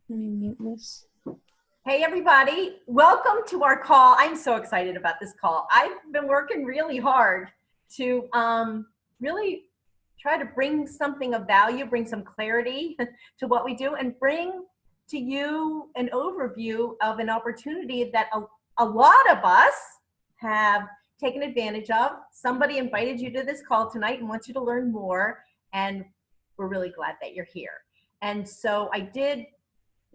Let me mute this. Hey everybody, welcome to our call. I'm so excited about this call. I've been working really hard to really try to bring something of value, bring some clarity to what we do, and bring to you an overview of an opportunity that a lot of us have taken advantage of. Somebody invited you to this call tonight and wants you to learn more, and we're really glad that you're here. And so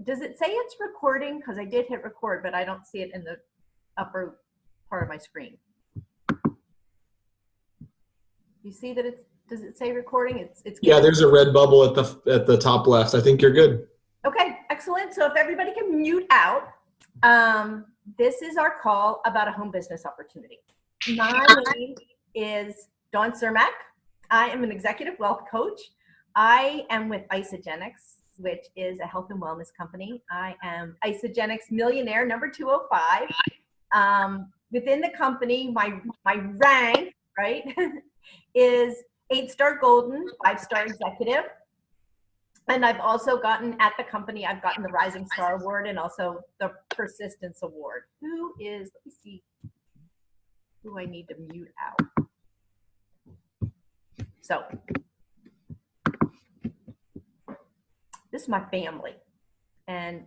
does it say it's recording? Because I did hit record, but I don't see it in the upper part of my screen. You see that does it say recording? It's Yeah, there's a red bubble at the top left. I think you're good. Okay, excellent. So if everybody can mute out, this is our call about a home business opportunity. My name is Dawn Cermak. I am an executive wealth coach. I am with Isagenix, which is a health and wellness company. I am Isagenix Millionaire number 205. Within the company, my rank, right, is 8-star golden, 5-star executive. And I've also gotten at the company, I've gotten the Rising Star Award and also the Persistence Award. Let me see, who I need to mute out. So, this is my family, and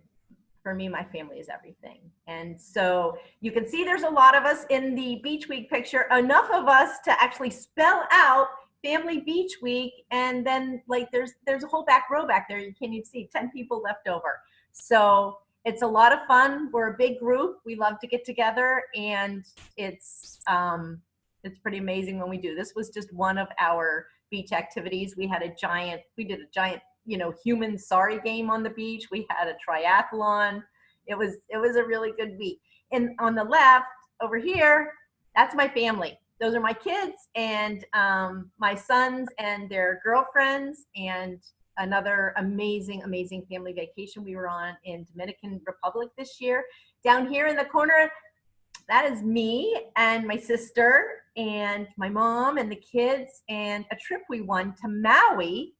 for me, my family is everything. And so you can see there's a lot of us in the Beach Week picture, enough of us to actually spell out Family Beach Week, and then like there's a whole back row back there. You can't even see 10 people left over. So it's a lot of fun. We're a big group. We love to get together, and it's pretty amazing when we do. This was just one of our beach activities. We did a giant human sorry game on the beach. We had a triathlon. It was a really good week. And on the left over here, that's my family. Those are my kids and my sons and their girlfriends, and another amazing, amazing family vacation we were on in Dominican Republic this year. Down here in the corner, that is me and my sister and my mom and the kids, and a trip we won to Maui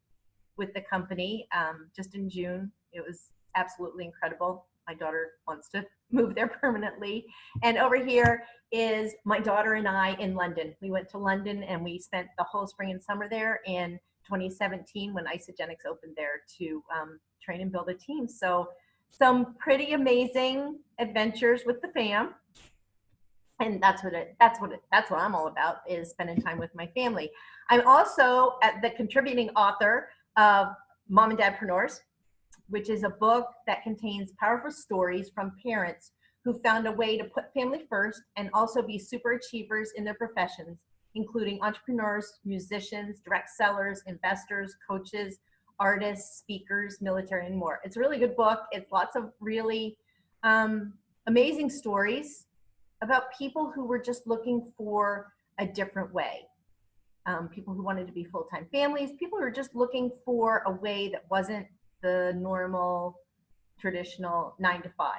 with the company just in June. It was absolutely incredible. My daughter wants to move there permanently. And over here is my daughter and I in London. We went to London and we spent the whole spring and summer there in 2017 when Isagenix opened there to train and build a team. So some pretty amazing adventures with the fam. And that's what I'm all about, is spending time with my family. I'm also the contributing author of Mom and Dadpreneurs, which is a book that contains powerful stories from parents who found a way to put family first and also be super achievers in their professions, including entrepreneurs, musicians, direct sellers, investors, coaches, artists, speakers, military, and more. It's a really good book. It's lots of really amazing stories about people who were just looking for a different way. People who wanted to be full-time families, people who are just looking for a way that wasn't the normal, traditional 9-to-5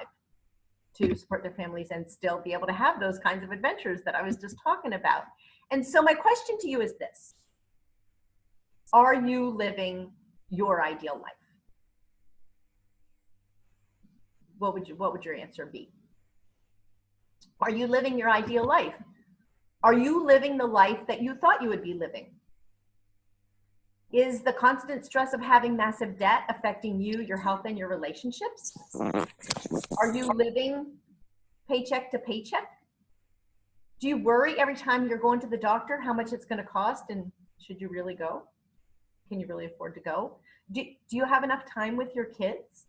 to support their families and still be able to have those kinds of adventures that I was just talking about. And so my question to you is this: are you living your ideal life? What would your answer be? Are you living your ideal life? Are you living the life that you thought you would be living? Is the constant stress of having massive debt affecting you, your health, and your relationships? Are you living paycheck to paycheck? Do you worry every time you're going to the doctor how much it's going to cost, and should you really go? Can you really afford to go? Do you have enough time with your kids?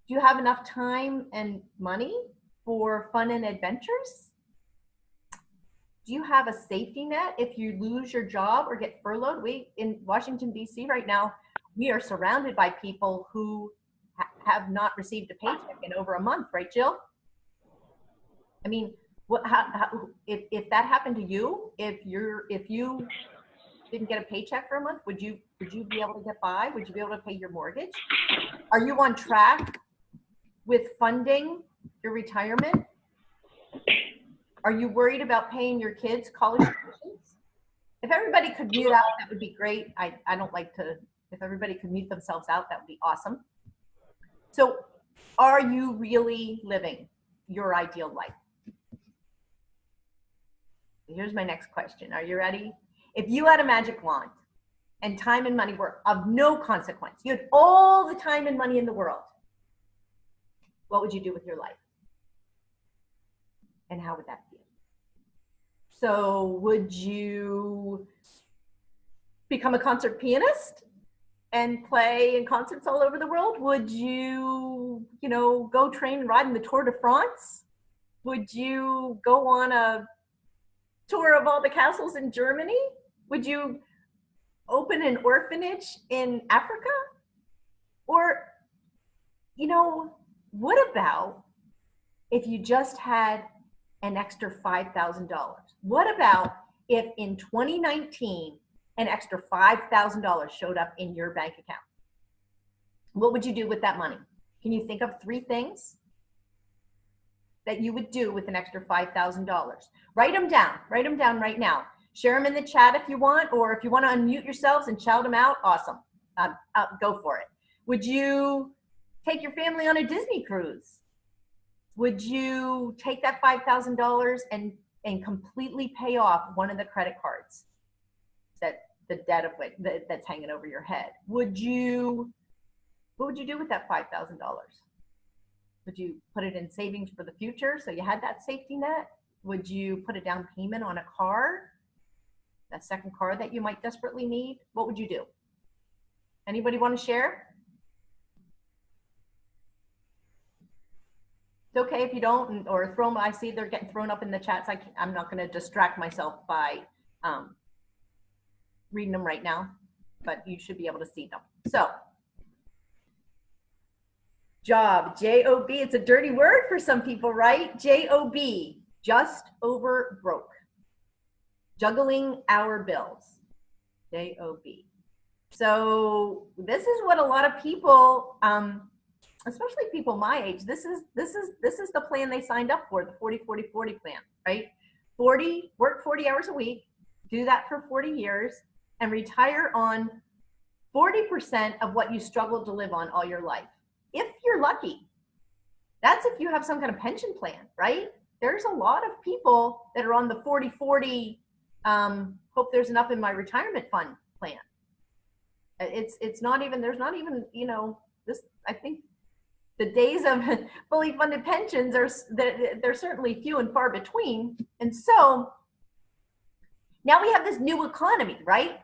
Do you have enough time and money for fun and adventures? Do you have a safety net if you lose your job or get furloughed? In Washington, D.C. right now, we are surrounded by people who have not received a paycheck in over a month, right, Jill? I mean, if that happened to you, if you didn't get a paycheck for a month, would you be able to get by? Would you be able to pay your mortgage? Are you on track with funding your retirement? Are you worried about paying your kids college tuitions? If everybody could mute out, that would be great. I don't like to, if everybody could mute themselves out, that would be awesome. So are you really living your ideal life? Here's my next question. Are you ready? If you had a magic wand and time and money were of no consequence, you had all the time and money in the world, what would you do with your life? And how would that feel? So would you become a concert pianist and play in concerts all over the world? Would you, go train and ride in the Tour de France? Would you go on a tour of all the castles in Germany? Would you open an orphanage in Africa? Or, what about if you just had an extra $5,000? What about if in 2019, an extra $5,000 showed up in your bank account? What would you do with that money? Can you think of 3 things that you would do with an extra $5,000? Write them down right now. Share them in the chat if you want, or if you want to unmute yourselves and shout them out, awesome. Go for it. Would you take your family on a Disney cruise? Would you take that $5,000 and completely pay off one of the credit cards that the debt of which that's hanging over your head? What would you do with that $5,000? Would you put it in savings for the future so you had that safety net? Would you put a down payment on a car, that second car that you might desperately need? What would you do? Anybody want to share? It's okay if you don't, or throw them. I see they're getting thrown up in the chats. I'm not going to distract myself by reading them right now, but you should be able to see them. So, job, J-O-B, it's a dirty word for some people, right? J-O-B, just over broke. Juggling our bills, J-O-B. So this is what a lot of people, especially people my age, this is the plan they signed up for, the 40-40-40 plan, right? Work 40 hours a week, do that for 40 years, and retire on 40% of what you struggled to live on all your life. If you're lucky. That's if you have some kind of pension plan, right? There's a lot of people that are on the 40-40, hope there's enough in my retirement fund plan. It's not even, there's not even, this, I think the days of fully funded pensions they're certainly few and far between. And so now we have this new economy, right?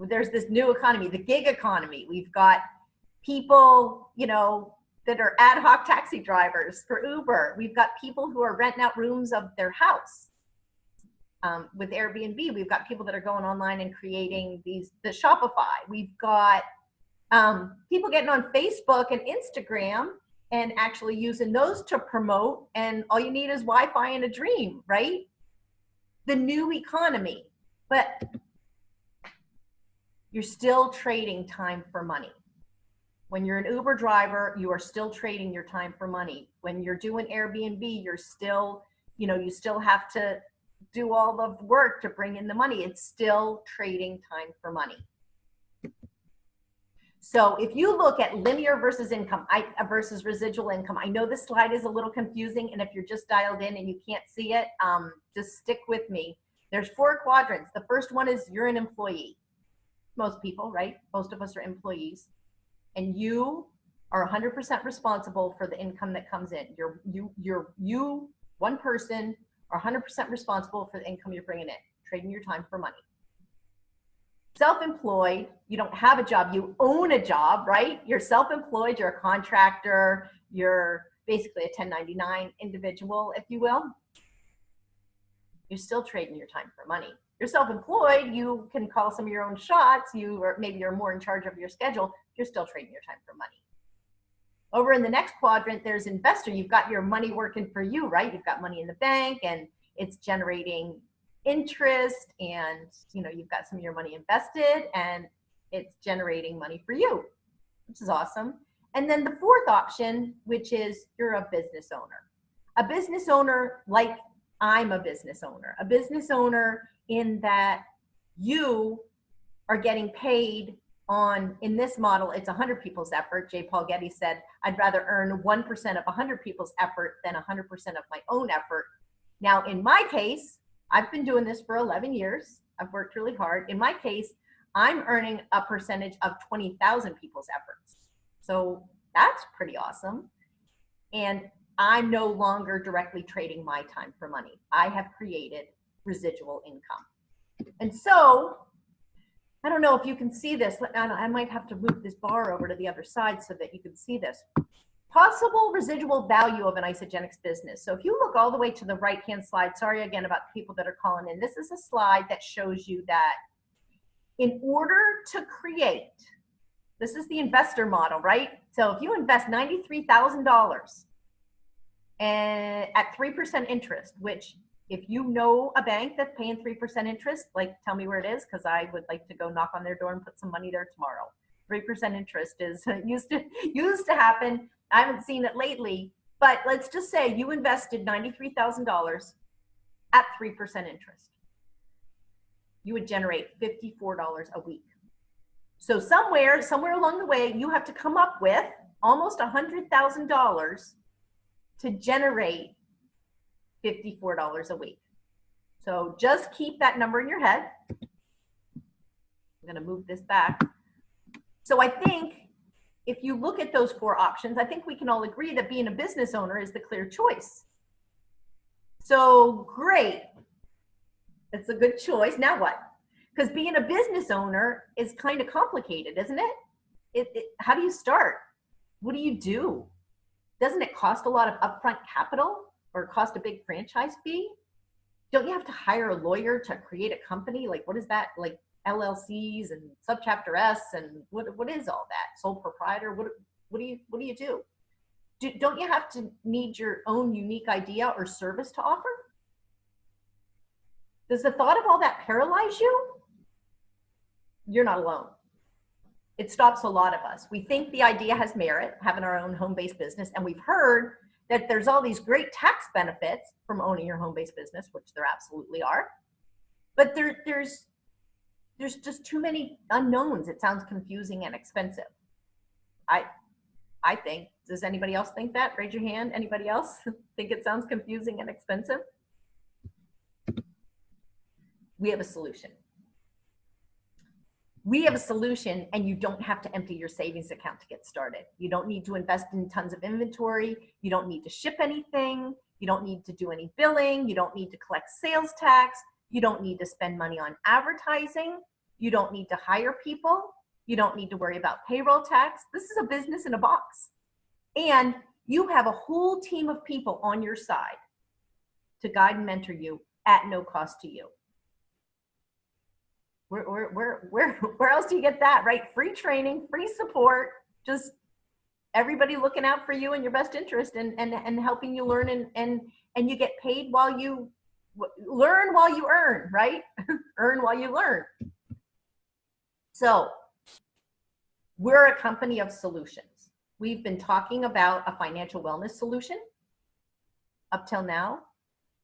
There's this new economy, the gig economy. We've got people, that are ad hoc taxi drivers for Uber. We've got people who are renting out rooms of their house with Airbnb. We've got people that are going online and creating the Shopify. We've got people getting on Facebook and Instagram and actually using those to promote. And all you need is Wi-Fi and a dream, right? The new economy. But you're still trading time for money. When you're an Uber driver, you are still trading your time for money. When you're doing Airbnb, you're still, you still have to do all the work to bring in the money. It's still trading time for money. So if you look at linear versus income, versus residual income, I know this slide is a little confusing, and if you're just dialed in and you can't see it, just stick with me. There's 4 quadrants. The first one is you're an employee. Most people, right? Most of us are employees. And you are 100% responsible for the income that comes in. You, one person, are 100% responsible for the income you're bringing in, trading your time for money. Self-employed, you don't have a job, you own a job, right? You're self-employed, you're a contractor, you're basically a 1099 individual, if you will. You're still trading your time for money. You're self-employed, you can call some of your own shots, maybe you're more in charge of your schedule, you're still trading your time for money. Over in the next quadrant, there's investor. You've got your money working for you, right? You've got money in the bank and it's generating interest, and you've got some of your money invested and it's generating money for you, which is awesome. And then the fourth option, which is you're a business owner. A business owner like I'm a business owner. A business owner in that you are getting paid in this model, it's 100 people's effort. J. Paul Getty said, I'd rather earn 1% of 100 people's effort than 100% of my own effort. Now, in my case, I've been doing this for 11 years. I've worked really hard. In my case, I'm earning a percentage of 20,000 people's efforts. So that's pretty awesome. And I'm no longer directly trading my time for money. I have created residual income. And so, I don't know if you can see this. I might have to move this bar over to the other side so that you can see this. Possible residual value of an Isagenix business. So if you look all the way to the right-hand slide, sorry again about the people that are calling in, this is a slide that shows you that in order to create, this is the investor model, right? So if you invest $93,000 and at 3% interest, which if you know a bank that's paying 3% interest, like tell me where it is, because I would like to go knock on their door and put some money there tomorrow. 3% interest is used to happen. I haven't seen it lately, but let's just say you invested $93,000 at 3% interest. You would generate $54 a week. So somewhere along the way, you have to come up with almost $100,000 to generate $54 a week. So just keep that number in your head. I'm going to move this back. So I think if you look at those four options, I think we can all agree that being a business owner is the clear choice. So great. It's a good choice. Now what? Because being a business owner is kind of complicated, isn't it? How do you start? What do you do? Doesn't it cost a lot of upfront capital or cost a big franchise fee? Don't you have to hire a lawyer to create a company? Like, what is that? Like LLCs and subchapter S and what is all that? Sole proprietor? What do you do? Don't you have to need your own unique idea or service to offer? Does the thought of all that paralyze you? You're not alone. It stops a lot of us. We think the idea has merit, having our own home-based business, and we've heard that there's all these great tax benefits from owning your home-based business, which there absolutely are. But there's just too many unknowns. It sounds confusing and expensive. I think. Does anybody else think that? Raise your hand. Anybody else think it sounds confusing and expensive? We have a solution. We have a solution, and you don't have to empty your savings account to get started. You don't need to invest in tons of inventory. You don't need to ship anything. You don't need to do any billing. You don't need to collect sales tax. You don't need to spend money on advertising. You don't need to hire people. You don't need to worry about payroll tax. This is a business in a box. And you have a whole team of people on your side to guide and mentor you at no cost to you. Where else do you get that, right? Free training, free support, just everybody looking out for you and your best interest and helping you learn and you get paid while you learn while you earn, right? Earn while you learn. So we're a company of solutions. We've been talking about a financial wellness solution up till now.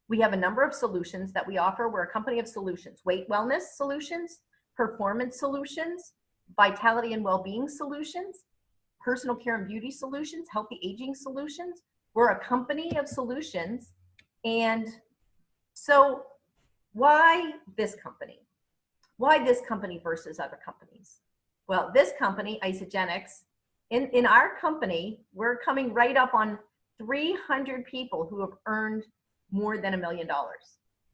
We have a number of solutions that we offer. We're a company of solutions: weight wellness solutions, performance solutions, vitality and well-being solutions, personal care and beauty solutions, healthy aging solutions. We're a company of solutions. And so why this company? Why this company versus other companies? Well, this company, Isagenix, in our company, we're coming right up on 300 people who have earned more than $1 million.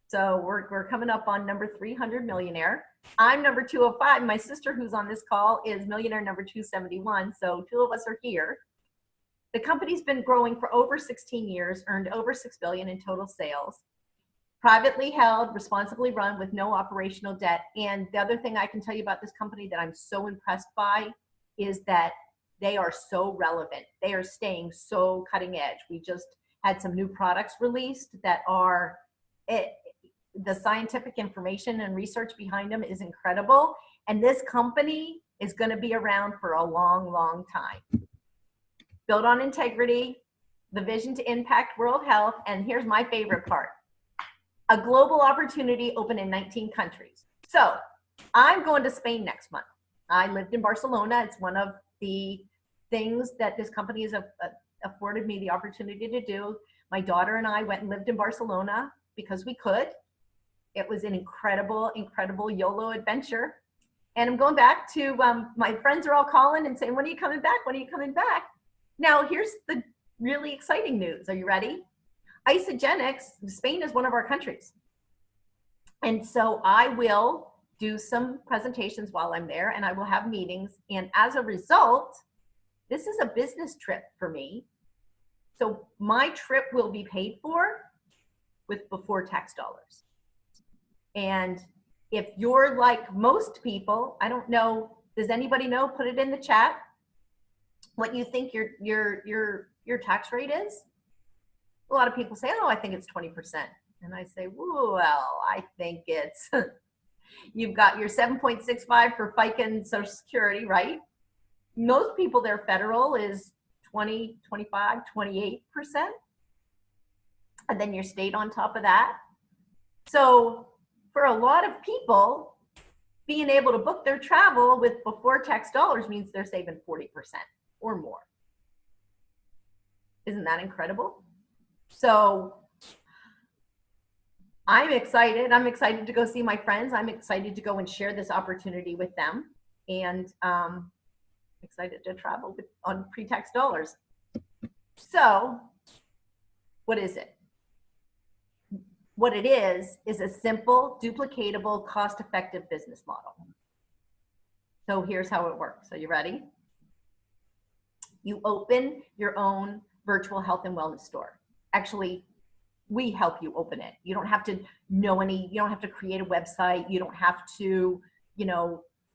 So we're coming up on number 300 millionaire. I'm number 205. My sister, who's on this call, is millionaire number 271. So two of us are here. The company's been growing for over 16 years, earned over $6 billion in total sales. Privately held, responsibly run with no operational debt. And the other thing I can tell you about this company that I'm so impressed by is that they are so relevant. They are staying so cutting edge. We just had some new products released that are, the scientific information and research behind them is incredible. And this company is going to be around for a long, long time. Built on integrity, the vision to impact world health. And here's my favorite part: a global opportunity open in 19 countries. So I'm going to Spain next month. I lived in Barcelona. It's one of the things that this company has afforded me the opportunity to do. My daughter and I went and lived in Barcelona because we could. It was an incredible, incredible YOLO adventure. And I'm going back to, my friends are all calling and saying, when are you coming back? When are you coming back? Now, here's the really exciting news. Are you ready? Isagenix, Spain is one of our countries. And so I will do some presentations while I'm there, and I will have meetings. And as a result, this is a business trip for me. So my trip will be paid for with before tax dollars. And if you're like most people, I don't know, does anybody know? Put it in the chat what you think your tax rate is. A lot of people say, oh, I think it's 20%. And I say, well, I think it's, you've got your 7.65 for FICA and Social Security, right? Most people, their federal is 20, 25, 28%. And then your state on top of that. So for a lot of people, being able to book their travel with before tax dollars means they're saving 40% or more. Isn't that incredible? So I'm excited. I'm excited to go see my friends. I'm excited to go and share this opportunity with them. And excited to travel on pre-tax dollars. So what is it? What it is a simple, duplicatable, cost-effective business model. So here's how it works. Are you ready? You open your own virtual health and wellness store. Actually, we help you open it. You don't have to know you don't have to create a website. You don't have to,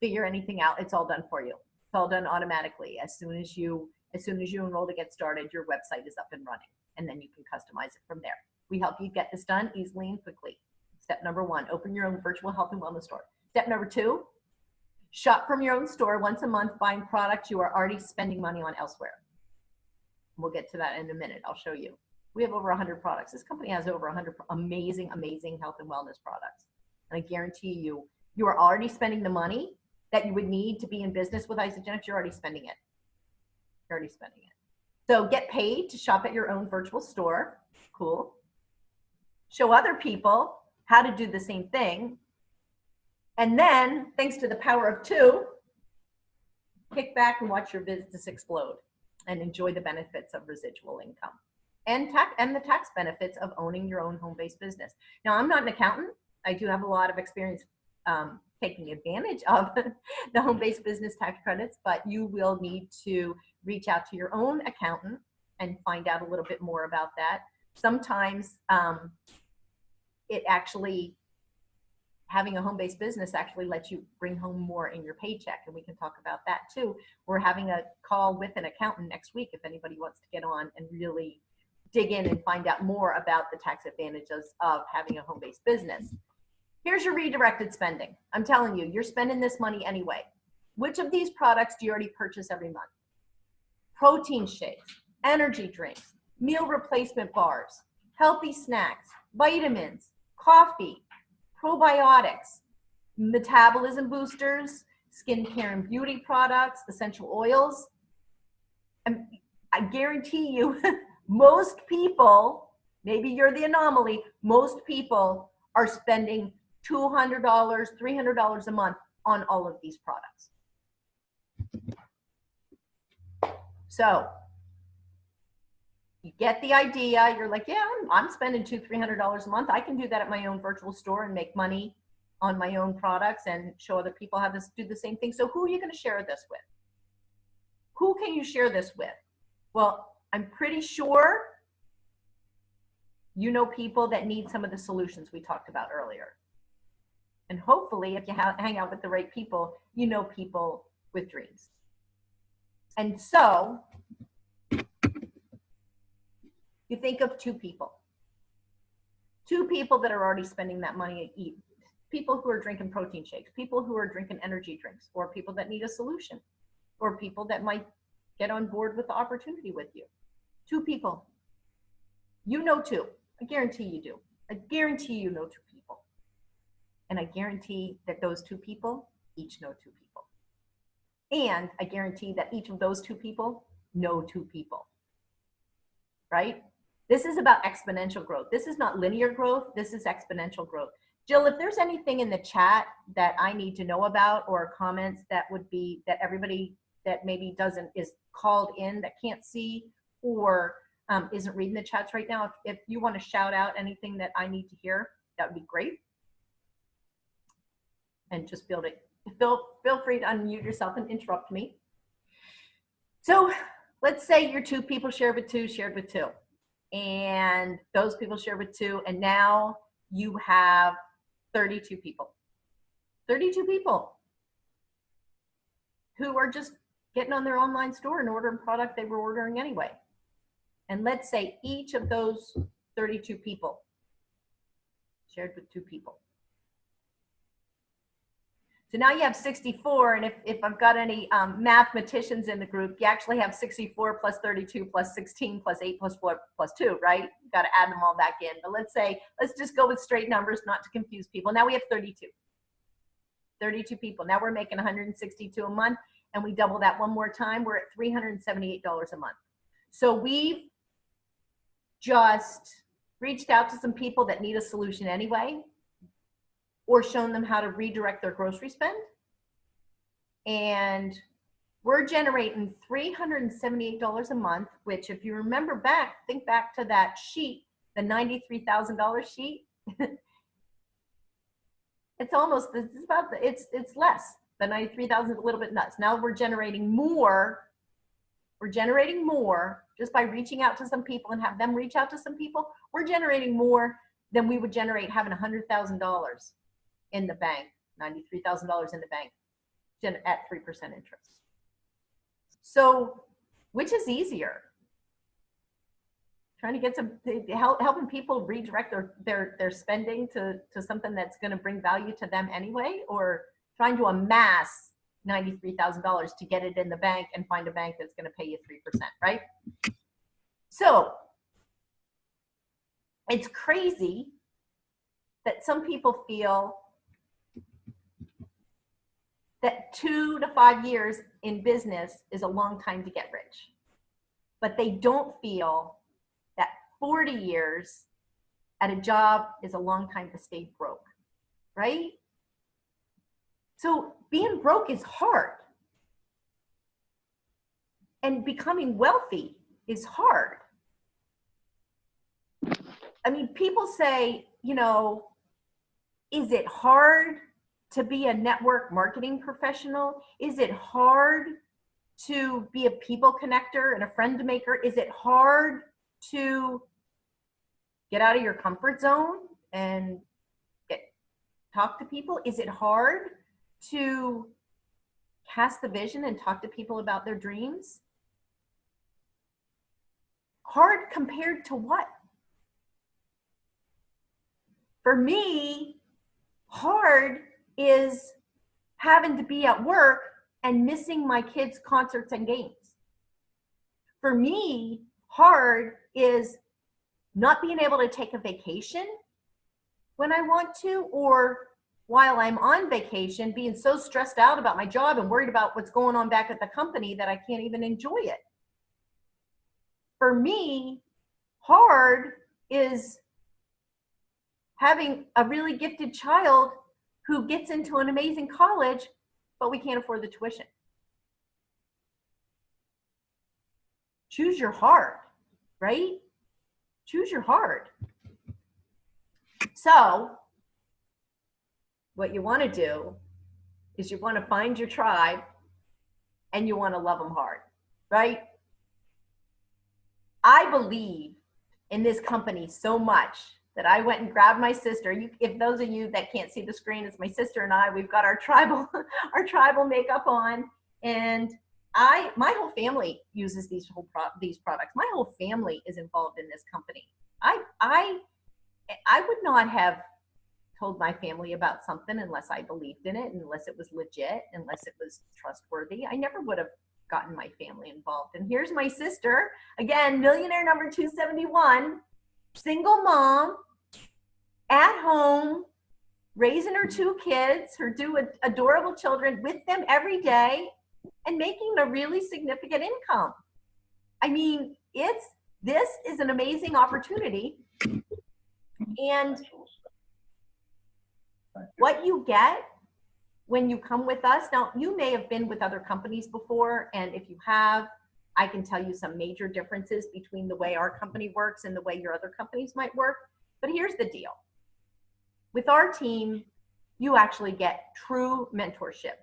figure anything out. It's all done for you. It's all done automatically. As soon as you enroll to get started, your website is up and running, and then you can customize it from there. We help you get this done easily and quickly. Step number 1, open your own virtual health and wellness store. Step number 2, shop from your own store once a month, buying products you are already spending money on elsewhere. We'll get to that in a minute. I'll show you. We have over 100 products. This company has over 100 amazing, amazing health and wellness products. And I guarantee you, you are already spending the money that you would need to be in business with Isagenix. You're already spending it. You're already spending it. So get paid to shop at your own virtual store. Cool. Show other people how to do the same thing. And then, thanks to the power of 2, kick back and watch your business explode and enjoy the benefits of residual income and the tax benefits of owning your own home-based business. Now, I'm not an accountant. I do have a lot of experience taking advantage of the home-based business tax credits, but you will need to reach out to your own accountant and find out a little bit more about that. Sometimes it actually, having a home-based business actually lets you bring home more in your paycheck, and we can talk about that too. We're having a call with an accountant next week if anybody wants to get on and really dig in and find out more about the tax advantages of having a home-based business. Here's your redirected spending. I'm telling you, you're spending this money anyway. Which of these products do you already purchase every month? Protein shakes, energy drinks, meal replacement bars, healthy snacks, vitamins, coffee, probiotics, metabolism boosters, skincare and beauty products, essential oils. And I guarantee you, most people, maybe you're the anomaly, most people are spending $200, $300 a month on all of these products. So you get the idea. You're like, yeah, I'm spending $200, $300 a month. I can do that at my own virtual store and make money on my own products and show other people how to do the same thing. So who are you going to share this with? Who can you share this with? Well, I'm pretty sure you know people that need some of the solutions we talked about earlier. And hopefully, if you hang out with the right people, you know people with dreams. And so you think of 2 people. 2 people that are already spending that money to eat. People who are drinking protein shakes, people who are drinking energy drinks, or people that need a solution, or people that might get on board with the opportunity with you. 2 people. You know 2. I guarantee you do. I guarantee you know 2 people. And I guarantee that those 2 people each know 2 people. And I guarantee that each of those 2 people know 2 people, right? This is about exponential growth. This is not linear growth. This is exponential growth. Jill, if there's anything in the chat that I need to know about, or comments that would be, that everybody that maybe is called in that can't see, or isn't reading the chats right now, if you want to shout out anything that I need to hear, that would be great. And just feel free to unmute yourself and interrupt me. So let's say your 2 people shared with 2, and those people shared with 2, and now you have 32 people. 32 people who are just getting on their online store and ordering product they were ordering anyway. And let's say each of those 32 people shared with 2 people. So now you have 64, and if I've got any mathematicians in the group, you actually have 64 plus 32 plus 16 plus 8 plus 4 plus 2, right? You've got to add them all back in. But let's just go with straight numbers, not to confuse people. Now we have 32. 32 people. Now we're making 162 a month, and we double that one more time. We're at $378 a month. So we've just reached out to some people that need a solution anyway, or shown them how to redirect their grocery spend. And we're generating $378 a month, which, if you remember back, think back to that sheet, the $93,000 sheet. It's less. The 93,000 is a little bit nuts. Now we're generating more. We're generating more just by reaching out to some people and have them reach out to some people. We're generating more than we would generate having $100,000 in the bank, $93,000 in the bank at 3% interest. So which is easier? Trying to get helping people redirect their spending to something that's going to bring value to them anyway, or trying to amass $93,000 to get it in the bank and find a bank that's going to pay you 3%, right? So it's crazy that some people feel that 2 to 5 years in business is a long time to get rich, but they don't feel that 40 years at a job is a long time to stay broke, right? So being broke is hard, and becoming wealthy is hard. I mean, people say, is it hard to be a network marketing professional? Is it hard to be a people connector and a friend maker? Is it hard to get out of your comfort zone and talk to people? Is it hard to cast the vision and talk to people about their dreams? Hard compared to what? For me, hard is having to be at work and missing my kids' concerts and games. For me, hard is not being able to take a vacation when I want to, or while I'm on vacation, being so stressed out about my job and worried about what's going on back at the company that I can't even enjoy it. For me, hard is having a really gifted child who gets into an amazing college, but we can't afford the tuition. Choose your hard, right? Choose your hard. So what you want to do is you want to find your tribe and you want to love them hard, right? I believe in this company so much that I went and grabbed my sister. If those of you that can't see the screen, it's my sister and I. We've got our tribal makeup on, and my whole family uses these products. My whole family is involved in this company. I would not have told my family about something unless I believed in it, unless it was legit, unless it was trustworthy. I never would have gotten my family involved. And here's my sister, again, millionaire number 271, single mom, at home, raising her 2 kids, her 2 adorable children, with them every day. and making a really significant income. I mean, this is an amazing opportunity. And what you get when you come with us, now you may have been with other companies before, and if you have, I can tell you some major differences between the way our company works and the way your other companies might work. But here's the deal. With our team, you actually get true mentorship.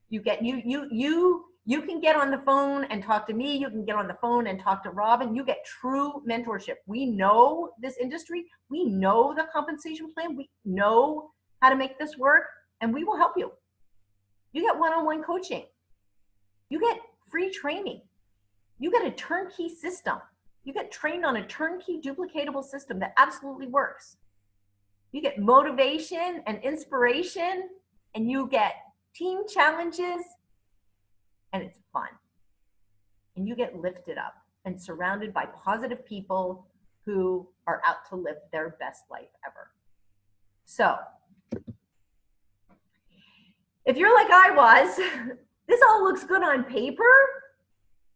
You can get on the phone and talk to me. You can get on the phone and talk to Robin. You get true mentorship. We know this industry. We know the compensation plan. We know how to make this work, and we will help you. You get one-on-one coaching. You get free training. You get a turnkey system. You get trained on a turnkey duplicatable system that absolutely works. You get motivation and inspiration, and you get team challenges, and it's fun. And you get lifted up and surrounded by positive people who are out to live their best life ever. So if you're like I was, this all looks good on paper,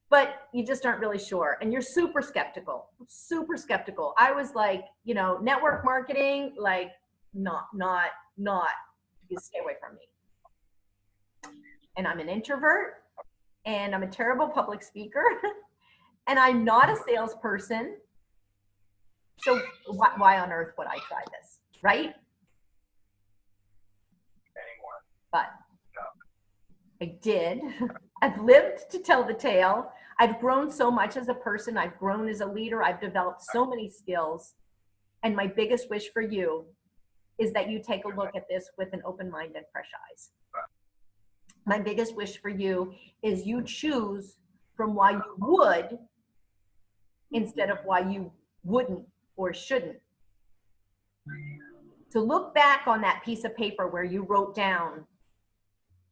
but you just aren't really sure. And you're super skeptical, super skeptical. I was like, you know, network marketing, like not, you stay away from me. And I'm an introvert, and I'm a terrible public speaker, and I'm not a salesperson. So why on earth would I try this, right? But I did. I've lived to tell the tale. I've grown so much as a person. I've grown as a leader. I've developed so many skills. And my biggest wish for you is that you take a look at this with an open mind and fresh eyes. My biggest wish for you is you choose from why you would instead of why you wouldn't or shouldn't. To look back on that piece of paper where you wrote down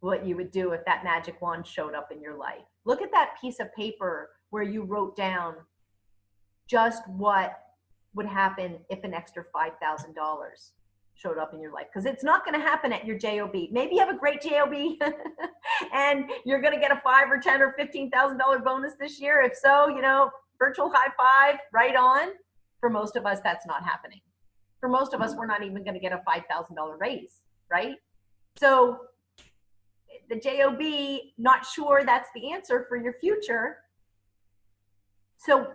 what you would do if that magic wand showed up in your life. Look at that piece of paper where you wrote down just what would happen if an extra $5,000 showed up in your life. Because it's not going to happen at your JOB. Maybe you have a great JOB and you're going to get a $5,000 or $10,000 or $15,000 bonus this year. If so, you know, virtual high five, right on. For most of us, that's not happening. For most of us, we're not even going to get a $5,000 raise, right? So the JOB, not sure that's the answer for your future. So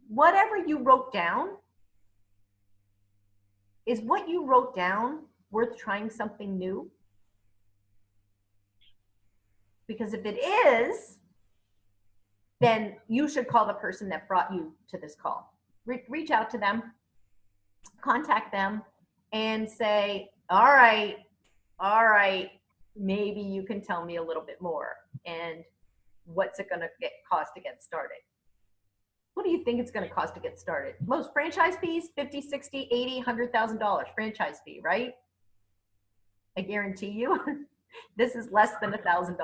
whatever you wrote down, is what you wrote down worth trying something new? Because if it is, then you should call the person that brought you to this call. Reach out to them, contact them, and say, all right, maybe you can tell me a little bit more. And what's it going to cost to get started? What do you think it's going to cost to get started? Most franchise fees, $50, $60, $80, $100,000 franchise fee, right? I guarantee you, this is less than $1,000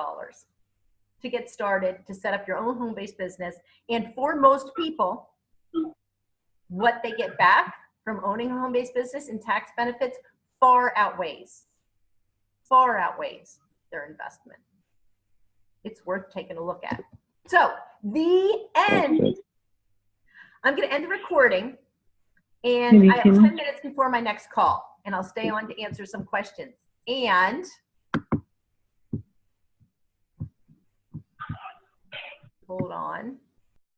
to get started, to set up your own home-based business. And for most people, what they get back from owning a home-based business in tax benefits far outweighs their investment. It's worth taking a look at. So the end. I'm going to end the recording, and I have 10 minutes before my next call, and I'll stay on to answer some questions. And hold on.